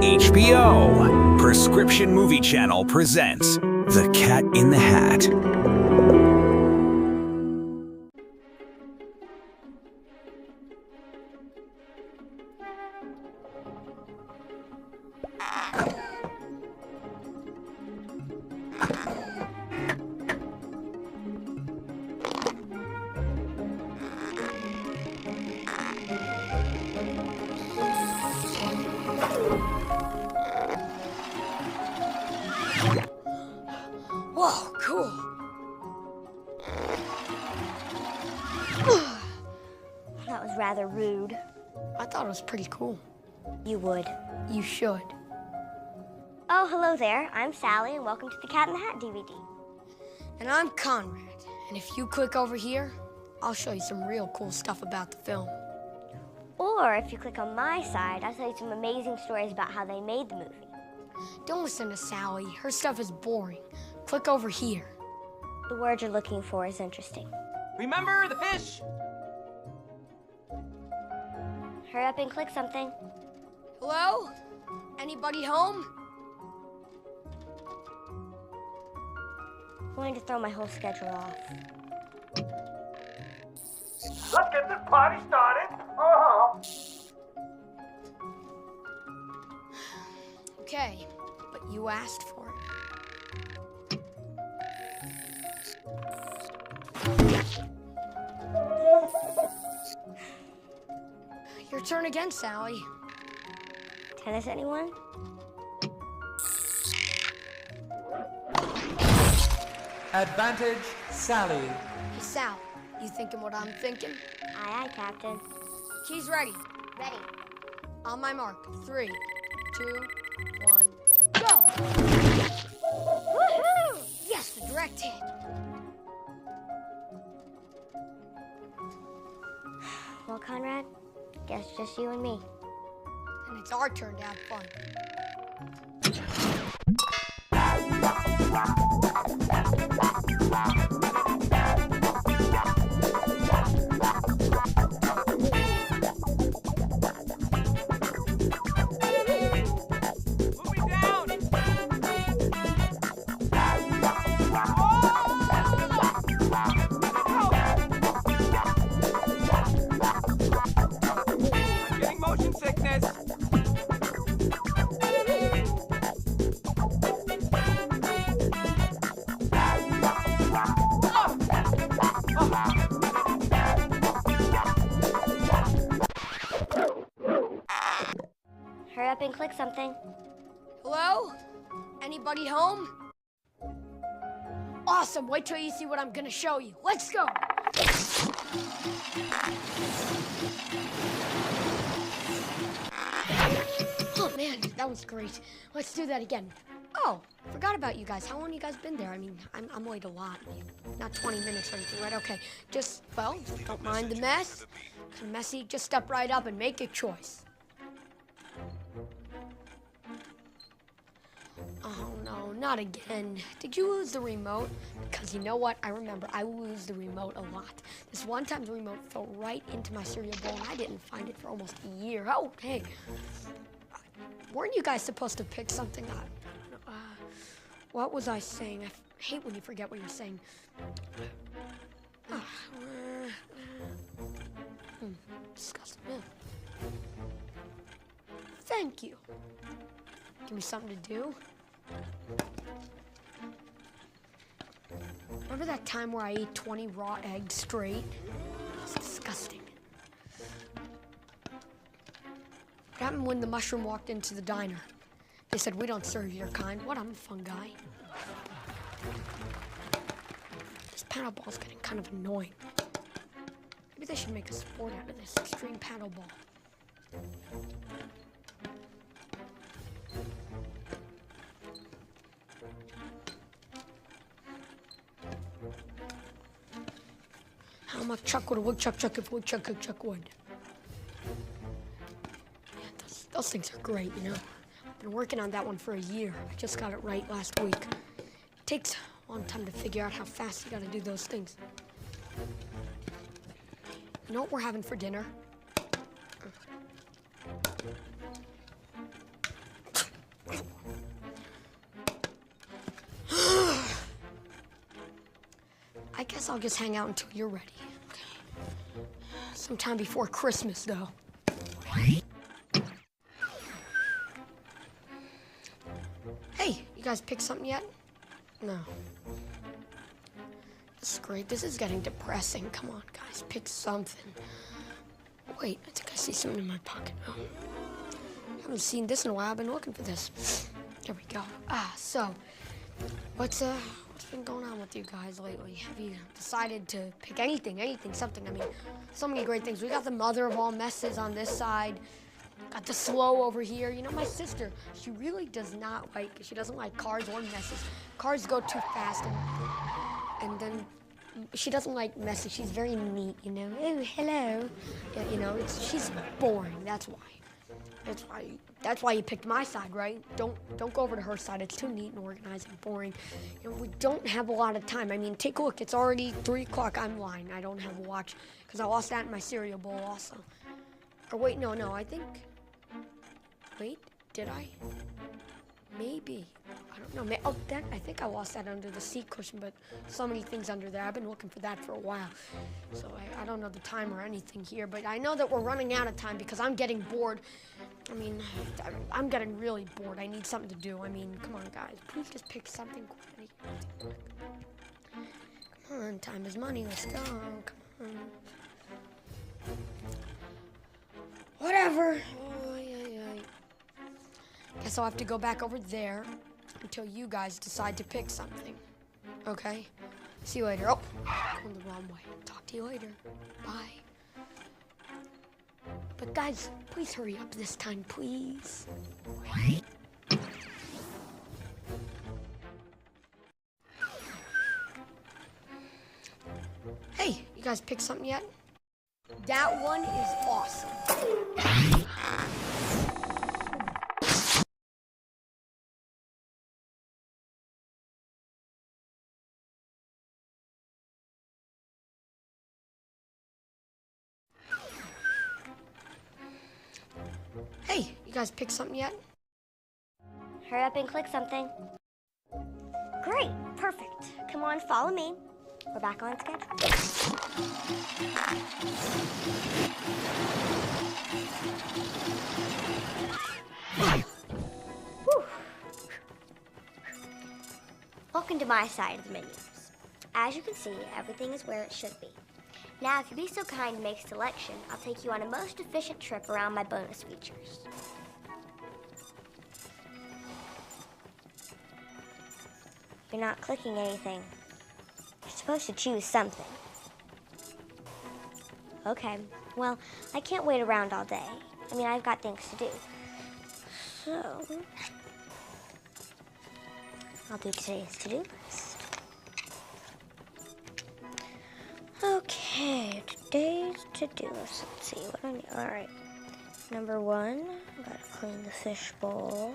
HBO Prescription Movie Channel presents The Cat in the Hat. Whoa, cool. That was rather rude. I thought it was pretty cool. You would. You should. Oh, hello there. I'm Sally, and welcome to the Cat in the Hat DVD. And I'm Conrad. And if you click over here, I'll show you some real cool stuff about the film. Or if you click on my side, I'll tell you some amazing stories about how they made the movie. Don't listen to Sally. Her stuff is boring. Click over here. The word you're looking for is interesting. Remember the fish? Hurry up and click something. Hello? Anybody home? I'm going to throw my whole schedule off. Let's get this party started. Uh-huh. Okay, but you asked for it. Your turn again, Sally. Tennis, anyone? Advantage, Sally. Hey, Sal, you thinking what I'm thinking? Aye, aye, Captain. Keys ready. Ready. On my mark. 3, 2, 1, go! Woohoo! Yes, the direct hit. Well, Conrad, guess just you and me. And it's our turn to have fun. Moving down. I'm getting motion sickness. Hurry up and click something. Hello? Anybody home? Awesome, wait till you see what I'm gonna show you. Let's go! Oh man, that was great. Let's do that again. Oh, forgot about you guys. How long you guys been there? I mean, I'm late a lot. Not 20 minutes or anything, right? Okay, just, well, don't mind the mess. It's messy, just step right up and make a choice. Oh no, not again. Did you lose the remote? Because you know what? I remember I lose the remote a lot. This one time the remote fell right into my cereal bowl and I didn't find it for almost a year. Oh, hey. Weren't you guys supposed to pick something up? What was I saying? I hate when you forget what you're saying. Disgusting. Yeah. Thank you. Give me something to do. Remember that time where I ate 20 raw eggs straight? It was disgusting. What happened when the mushroom walked into the diner? They said, "We don't serve your kind." What? I'm a fun guy. This paddle ball's getting kind of annoying. Maybe they should make a sport out of this extreme paddle ball. How much chuck would a woodchuck chuck if woodchuck could chuck wood? Yeah, those things are great, you know. I've been working on that one for a year. I just got it right last week. It takes a long time to figure out how fast you gotta do those things. You know what we're having for dinner? guess I'll just hang out until you're ready. Okay. Sometime before Christmas, though. Hey, you guys picked something yet? No. This is great. This is getting depressing. Come on, guys, pick something. Wait, I think I see something in my pocket. Oh. I haven't seen this in a while. I've been looking for this. There we go. So, what's been going on with you guys lately? Have you decided to pick anything, something? I mean, so many great things. We got the mother of all messes on this side. Got the slow over here. You know, my sister, she really does not like, she doesn't like cars or messes. Cars go too fast, and then she doesn't like messes. She's very neat, you know. Oh, hello. Yeah, you know, she's boring. That's why. That's why you picked my side, right? Don't go over to her side. It's too neat and organized and boring. You know, we don't have a lot of time. I mean, take a look. It's already 3 o'clock. I'm lying. I don't have a watch because I lost that in my cereal bowl also. Or wait, no. I think. Wait, did I? Maybe. I don't know. I think I lost that under the seat cushion, but so many things under there. I've been looking for that for a while. So I don't know the time or anything here, but I know that we're running out of time because I'm getting bored. I mean, I'm getting really bored. I need something to do. I mean, come on, guys. Please just pick something quick. Come on, time is money. Let's go. Come on. Whatever. Guess I'll have to go back over there until you guys decide to pick something. Okay? See you later. Oh, going the wrong way. Talk to you later. Bye. But guys, please hurry up this time, please. Hey, you guys picked something yet? That one is awesome. Hey, you guys picked something yet? Hurry up and click something. Great, perfect. Come on, follow me. We're back on schedule. Whew. Welcome to my side of the menus. As you can see, everything is where it should be. Now, if you'd be so kind to make a selection, I'll take you on a most efficient trip around my bonus features. You're not clicking anything. You're supposed to choose something. Okay, well, I can't wait around all day. I mean, I've got things to do. So, I'll do today's to-do list. Okay, today's to-do list. Let's see what I need. All right. Number 1, gotta clean the fish bowl.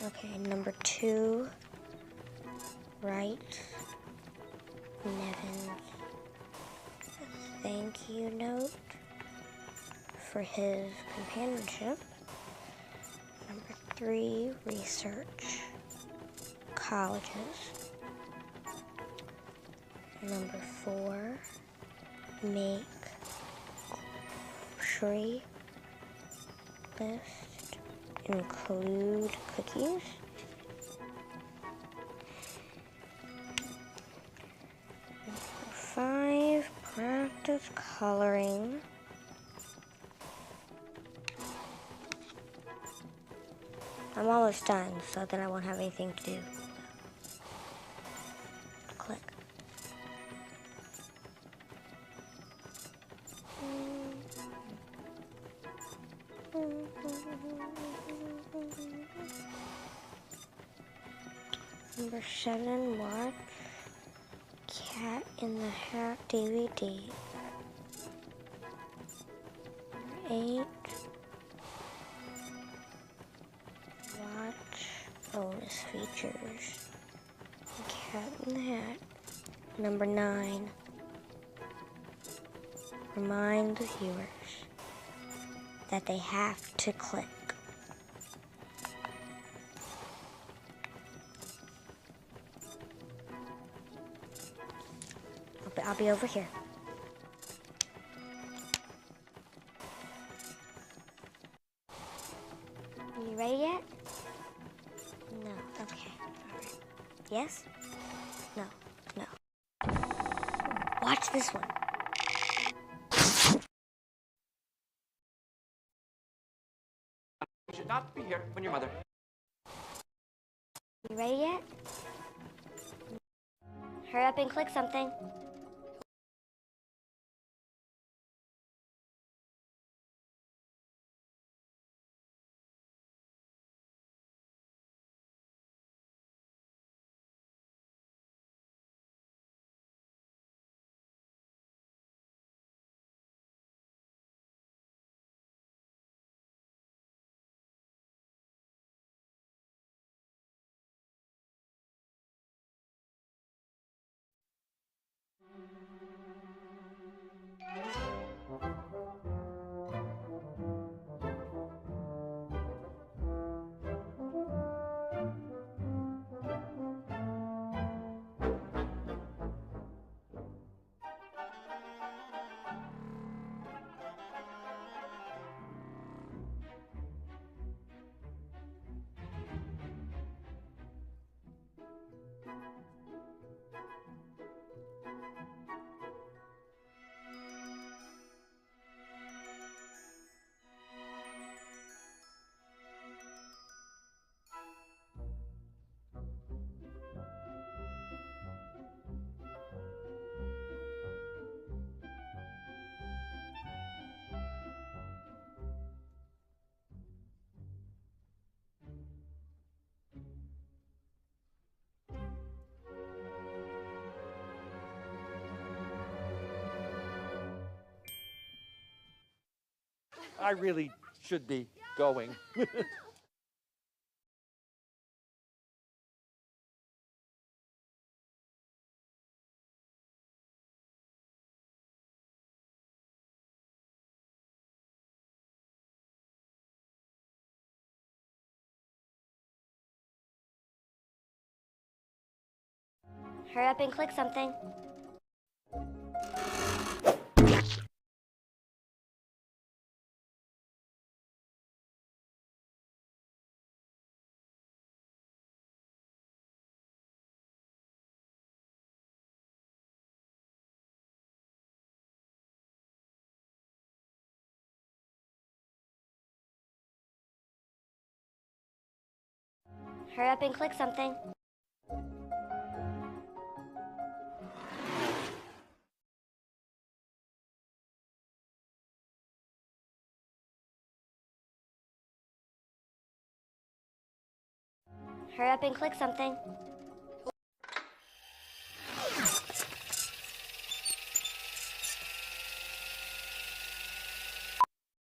Okay, number 2, write Nevin a thank you note for his companionship. Number 3, research colleges. Number 4, make grocery list, include cookies. Number 5, practice coloring. I'm almost done, so then I won't have anything to do. Click. Number 7, watch Cat in the Hat DVD. Number 8, watch bonus features. Cat in the Hat. Number 9, remind the viewers that they have to click. I'll be over here. You ready yet? No. Okay. All right. Yes? No. No. Watch this one. You should not be here when your mother. You ready yet? Hurry up and click something. I really should be going. Hurry up and click something. Hurry up and click something. Hurry up and click something.